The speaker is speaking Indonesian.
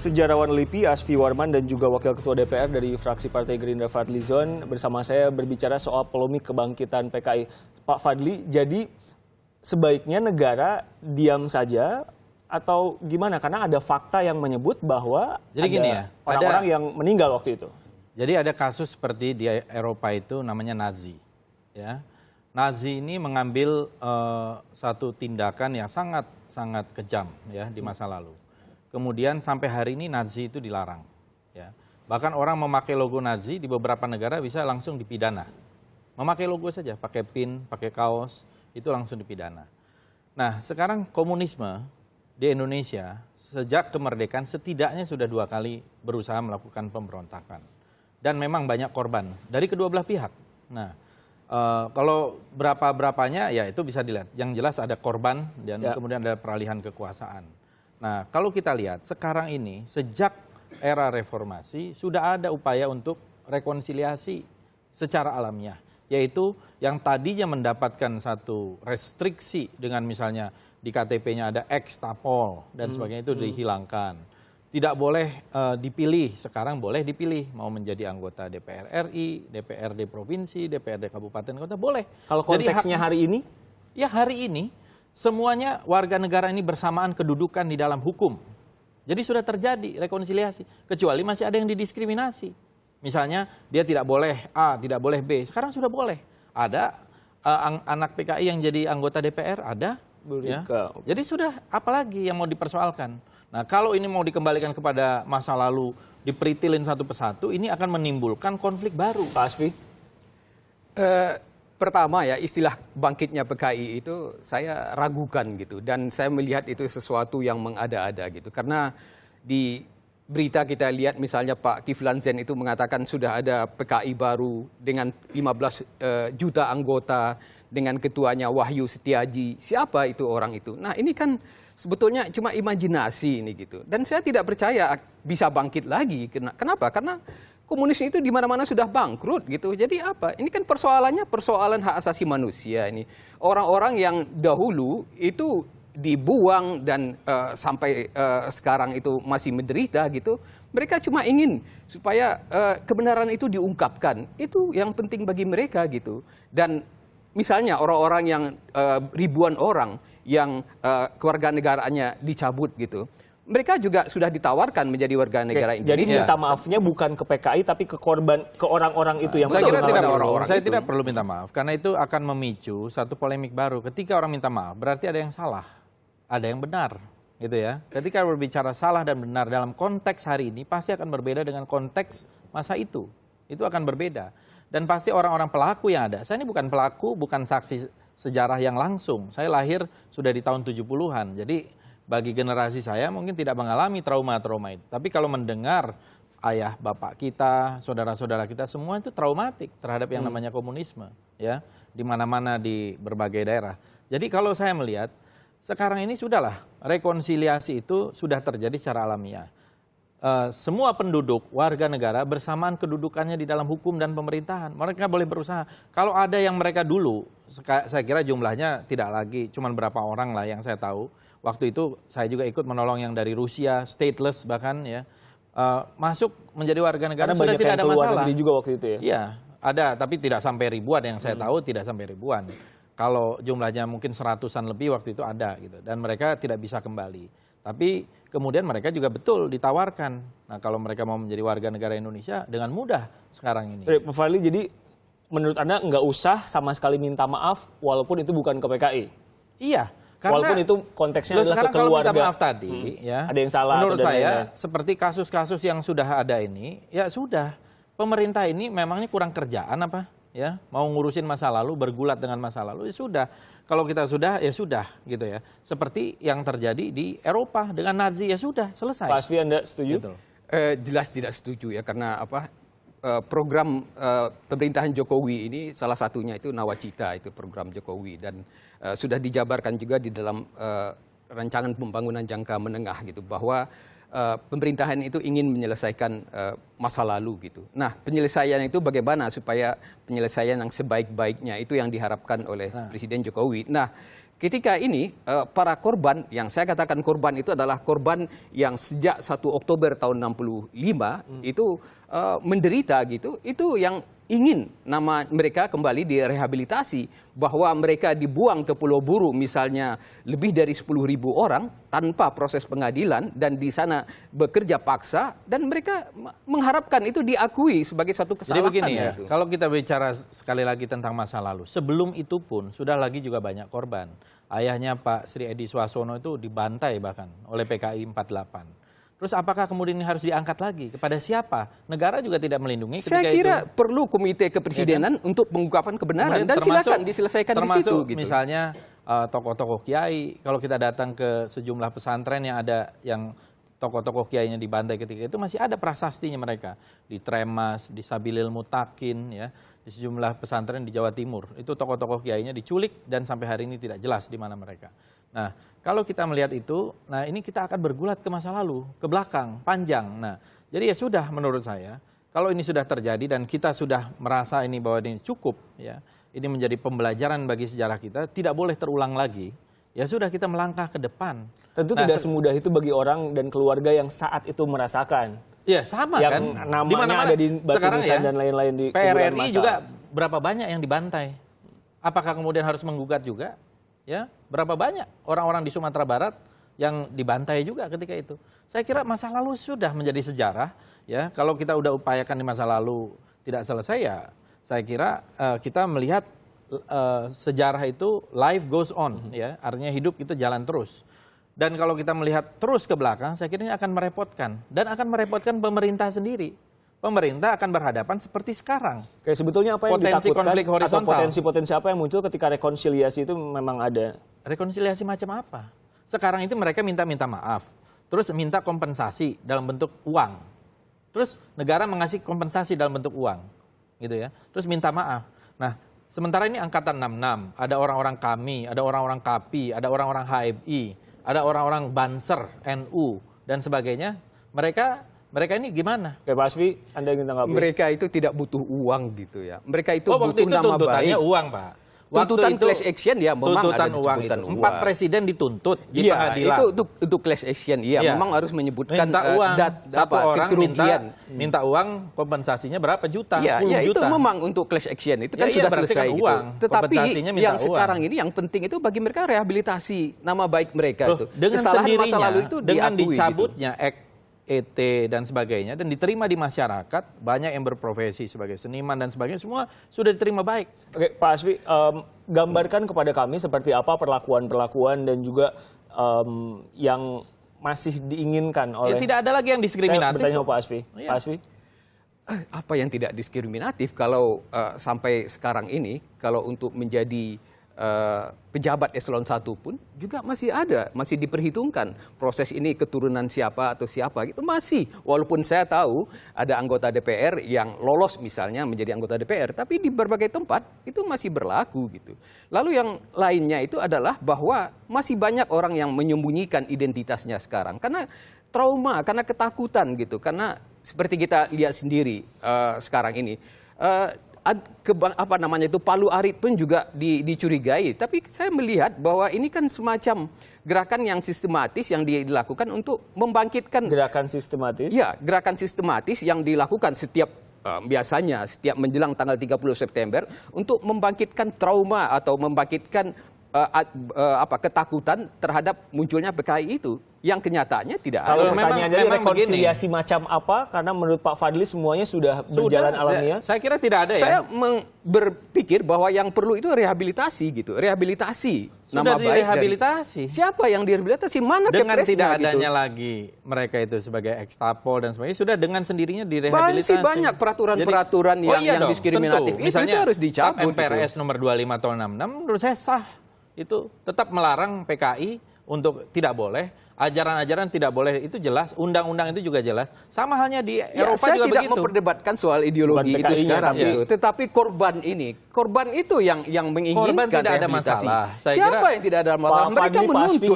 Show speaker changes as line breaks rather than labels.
Sejarawan LIPI Asfi Warman dan juga Wakil Ketua DPR dari fraksi Partai Gerindra Fadly Zon bersama saya berbicara soal polemik kebangkitan PKI. Pak Fadly, jadi sebaiknya negara diam saja atau gimana? Karena ada fakta yang menyebut bahwa
jadi
ada
gini ya,
orang-orang yang meninggal waktu itu.
Jadi ada kasus seperti di Eropa itu namanya Nazi. Ya. Nazi ini mengambil satu tindakan yang sangat kejam ya di masa lalu. Kemudian sampai hari ini Nazi itu dilarang. Ya. Bahkan orang memakai logo Nazi di beberapa negara bisa langsung dipidana. Memakai logo saja, pakai pin, pakai kaos, itu langsung dipidana. Nah sekarang komunisme di Indonesia sejak kemerdekaan setidaknya sudah 2 kali berusaha melakukan pemberontakan. Dan memang banyak korban dari kedua belah pihak. Nah kalau berapa-berapanya ya itu bisa dilihat. Yang jelas ada korban dan kemudian ada peralihan kekuasaan. Nah, kalau kita lihat sekarang ini sejak era reformasi sudah ada upaya untuk rekonsiliasi secara alamiah, yaitu yang tadinya mendapatkan satu restriksi dengan misalnya di KTP-nya ada X tapol dan sebagainya itu dihilangkan. Tidak boleh dipilih, sekarang boleh dipilih mau menjadi anggota DPR RI, DPRD provinsi, DPRD kabupaten kota boleh.
Kalau konteksnya hari ini?
Ya hari ini. Semuanya warga negara ini bersamaan kedudukan di dalam hukum. Jadi sudah terjadi rekonsiliasi. Kecuali masih ada yang didiskriminasi. Misalnya dia tidak boleh A, tidak boleh B. Sekarang sudah boleh. Ada anak PKI yang jadi anggota DPR, ada. Ya. Jadi sudah apalagi yang mau dipersoalkan. Nah kalau ini mau dikembalikan kepada masa lalu, diperitilin satu persatu, ini akan menimbulkan konflik baru.
Pak Asfi?
Pertama ya istilah bangkitnya PKI itu saya ragukan gitu dan saya melihat itu sesuatu yang mengada-ada gitu karena di berita kita lihat misalnya Pak Kiflan Zen itu mengatakan sudah ada PKI baru dengan 15 juta anggota dengan ketuanya Wahyu Setiaji. Siapa itu orang itu? Nah ini kan sebetulnya cuma imajinasi ini gitu dan saya tidak percaya bisa bangkit lagi. Kenapa? Karena komunis itu di mana-mana sudah bangkrut gitu. Jadi apa? Ini kan persoalannya persoalan hak asasi manusia ini. Orang-orang yang dahulu itu dibuang dan sampai sekarang itu masih menderita gitu. Mereka cuma ingin supaya kebenaran itu diungkapkan. Itu yang penting bagi mereka gitu. Dan misalnya orang-orang yang ribuan orang yang kewarganegaraannya dicabut gitu. Mereka juga sudah ditawarkan menjadi warga negara Indonesia.
Jadi minta maafnya bukan ke PKI tapi ke korban, ke orang-orang itu yang
saya kira tidak
orang-orang
saya tidak perlu minta maaf karena itu akan memicu satu polemik baru. Ketika orang minta maaf berarti ada yang salah, ada yang benar, gitu ya. Ketika berbicara salah dan benar dalam konteks hari ini pasti akan berbeda dengan konteks masa itu. Itu akan berbeda. Dan pasti orang-orang pelaku yang ada. Saya ini bukan pelaku, bukan saksi sejarah yang langsung. Saya lahir sudah di tahun 70-an. Jadi bagi generasi saya mungkin tidak mengalami trauma-trauma itu. Tapi kalau mendengar ayah bapak kita, saudara-saudara kita semua itu traumatik terhadap yang namanya komunisme, ya, di mana-mana di berbagai daerah. Jadi kalau saya melihat sekarang ini sudahlah rekonsiliasi itu sudah terjadi secara alamiah. Semua penduduk warga negara bersamaan kedudukannya di dalam hukum dan pemerintahan. Mereka boleh berusaha. Kalau ada yang mereka dulu, saya kira jumlahnya tidak lagi, cuma berapa orang lah yang saya tahu. Waktu itu saya juga ikut menolong yang dari Rusia, stateless bahkan ya, masuk menjadi warga negara sudah tidak ada masalah.
Juga waktu itu ya?
Iya, ada tapi tidak sampai ribuan yang saya tahu tidak sampai ribuan. Kalau jumlahnya mungkin 100-an lebih waktu itu ada gitu dan mereka tidak bisa kembali. Tapi kemudian mereka juga betul ditawarkan. Nah kalau mereka mau menjadi warga negara Indonesia dengan mudah sekarang ini.
Pak Fadly, jadi menurut Anda nggak usah sama sekali minta maaf walaupun itu bukan ke PKI?
Iya.
Karena walaupun itu konteksnya adalah ke keluarga.
Kalau minta maaf tadi, ya,
ada yang salah.
Menurut saya seperti kasus-kasus yang sudah ada ini, ya sudah. Pemerintah ini memangnya kurang kerjaan apa? Ya, mau ngurusin masa lalu, bergulat dengan masa lalu, ya sudah. Kalau kita sudah, ya sudah, gitu ya. Seperti yang terjadi di Eropa dengan Nazi, ya sudah, selesai.
Pak Asfi, Anda setuju?
Gitu.
Jelas tidak setuju ya karena apa? Program pemerintahan Jokowi ini salah satunya itu Nawacita, itu program Jokowi dan sudah dijabarkan juga di dalam rancangan pembangunan jangka menengah gitu bahwa pemerintahan itu ingin menyelesaikan masa lalu gitu. Nah penyelesaian itu bagaimana supaya penyelesaian yang sebaik-baiknya itu yang diharapkan oleh Presiden Jokowi. Nah ketika ini para korban, yang saya katakan korban itu adalah korban yang sejak 1 Oktober tahun 65 itu menderita gitu, itu yang ingin nama mereka kembali direhabilitasi, bahwa mereka dibuang ke Pulau Buru misalnya lebih dari 10.000 orang tanpa proses pengadilan dan di sana bekerja paksa, dan mereka mengharapkan itu diakui sebagai satu kesalahan.
Jadi begini ya,
gitu.
kalau kita bicara sekali lagi tentang masa lalu, sebelum itu pun sudah lagi juga banyak korban. Ayahnya Pak Sri Edi Swassono itu dibantai bahkan oleh PKI 48. Terus apakah kemudian ini harus diangkat lagi? Kepada siapa? Negara juga tidak melindungi ketika
Saya kira
itu.
perlu komite kepresidenan untuk pengungkapan kebenaran, dan silakan diselesaikan di situ. Gitu.
Misalnya tokoh-tokoh kiai, kalau kita datang ke sejumlah pesantren yang ada yang tokoh-tokoh kiainya dibantai ketika itu, masih ada prasastinya mereka. Di Tremas, di Sabilil Mutakin, ya, di sejumlah pesantren di Jawa Timur. Itu tokoh-tokoh kiainya diculik dan sampai hari ini tidak jelas di mana mereka. Nah, kalau kita melihat itu, nah ini kita akan bergulat ke masa lalu, ke belakang, panjang. Nah, jadi ya sudah menurut saya, kalau ini sudah terjadi dan kita sudah merasa ini bahwa ini cukup, ya, ini menjadi pembelajaran bagi sejarah kita, tidak boleh terulang lagi. Ya sudah, kita melangkah ke depan.
Tentu tidak semudah itu bagi orang dan keluarga yang saat itu merasakan.
Ya sama
yang
kan.
namanya
Dimana-mana
ada di batu
sekarang
nisan
ya,
dan lain-lain di kuburan
PRRI
massal.
juga berapa banyak yang dibantai. Apakah kemudian harus menggugat juga? Ya, berapa banyak orang-orang di Sumatera Barat yang dibantai juga ketika itu. Saya kira masa lalu sudah menjadi sejarah. Ya, kalau kita udah upayakan di masa lalu tidak selesai, ya saya kira kita melihat sejarah itu life goes on, ya, artinya hidup itu jalan terus. Dan kalau kita melihat terus ke belakang, saya kira ini akan merepotkan dan akan merepotkan pemerintah sendiri. Pemerintah akan berhadapan seperti sekarang.
Kayak sebetulnya apa yang
Potensi
ditakutkan
konflik
atau
horizontal.
potensi-potensi apa yang muncul ketika rekonsiliasi itu memang ada?
Rekonsiliasi macam apa? Sekarang itu mereka minta maaf, terus minta kompensasi dalam bentuk uang. Terus negara mengasih kompensasi dalam bentuk uang, gitu ya. Terus minta maaf. Nah, sementara ini angkatan 66, ada orang-orang KAMI, ada orang-orang KAPI, ada orang-orang HMI, ada orang-orang Banser, NU dan sebagainya. Mereka ini gimana?
Kayak Pak Asfi, Anda ingin tanggapi?
Mereka itu tidak butuh uang gitu ya. Mereka itu
Waktu
butuh
itu
nama
tuntutannya
baik.
uang, Pak.
Tuntutan class action ya, memang
tuntutan
ada
uang
disebutkan
itu.
uang.
4 presiden dituntut di
Iya,
pengadilan.
itu untuk class action. Iya,
Iya.
memang harus menyebutkan
Minta uang. Satu orang
kerugian.
minta uang kompensasinya berapa juta?
Iya,
10
iya, itu
juta.
memang untuk class action. Itu kan
Ya, iya,
sudah
berarti
selesai
kan
gitu.
uang.
Tetapi
Kompensasinya minta
yang
uang.
sekarang ini yang penting itu bagi mereka rehabilitasi nama baik mereka itu.
Dengan
Kesalahan masa
sendirinya,
lalu itu
dengan
diakui,
dicabutnya ET dan sebagainya dan diterima di masyarakat, banyak yang berprofesi sebagai seniman dan sebagainya, semua sudah diterima baik.
Oke, Pak Asfi, gambarkan kepada kami seperti apa perlakuan-perlakuan dan juga yang masih diinginkan oleh...
Ya, tidak ada lagi yang diskriminatif.
Saya bertanya Pak Asfi.
Iya.
Pak Asfi?
Apa yang tidak diskriminatif kalau sampai sekarang ini, kalau untuk menjadi pejabat eselon 1 pun juga masih ada, masih diperhitungkan proses ini keturunan siapa atau siapa gitu masih. Walaupun saya tahu ada anggota DPR yang lolos misalnya menjadi anggota DPR, tapi di berbagai tempat itu masih berlaku gitu. Lalu yang lainnya itu adalah bahwa masih banyak orang yang menyembunyikan identitasnya sekarang karena trauma, karena ketakutan gitu, karena seperti kita lihat sendiri sekarang ini. Palu Arit pun juga dicurigai. Tapi saya melihat bahwa ini kan semacam gerakan yang sistematis yang dilakukan untuk membangkitkan.
Gerakan sistematis?
Ya, gerakan sistematis yang dilakukan biasanya setiap menjelang tanggal 30 September untuk membangkitkan trauma atau membangkitkan ketakutan terhadap munculnya PKI itu, yang kenyataannya tidak
Kalau
ada.
pertanyaannya rekonsiliasi macam apa? Karena menurut Pak Fadli semuanya sudah berjalan alamiah.
Saya kira tidak ada
Saya
ya.
berpikir bahwa yang perlu itu rehabilitasi gitu, rehabilitasi
Sudah
nama baik
direhabilitasi.
siapa yang direhabilitasi, mana
Dengan
kepresnya
tidak
gitu.
adanya lagi mereka itu sebagai ekstapol dan sebagainya, sudah dengan sendirinya direhabilitasi.
Masih banyak peraturan-peraturan yang diskriminatif itu
Misalnya,
harus dicabut.
MPRS nomor 25 tahun 66 menurut saya sah. Itu tetap melarang PKI untuk tidak boleh, ajaran-ajaran tidak boleh, itu jelas, undang-undang itu juga jelas. Sama halnya di Eropa
saya
juga
tidak
begitu.
memperdebatkan soal ideologi
Bukan
itu
PKI-nya,
sekarang
tapi-
gitu. Tetapi korban itu yang menginginkan
Korban tidak ada
rehabilitasi.
masalah. Saya
Siapa
kira
yang tidak ada masalah?
Pak
Mereka
Fadli, Pak
menuntut.
Asfi,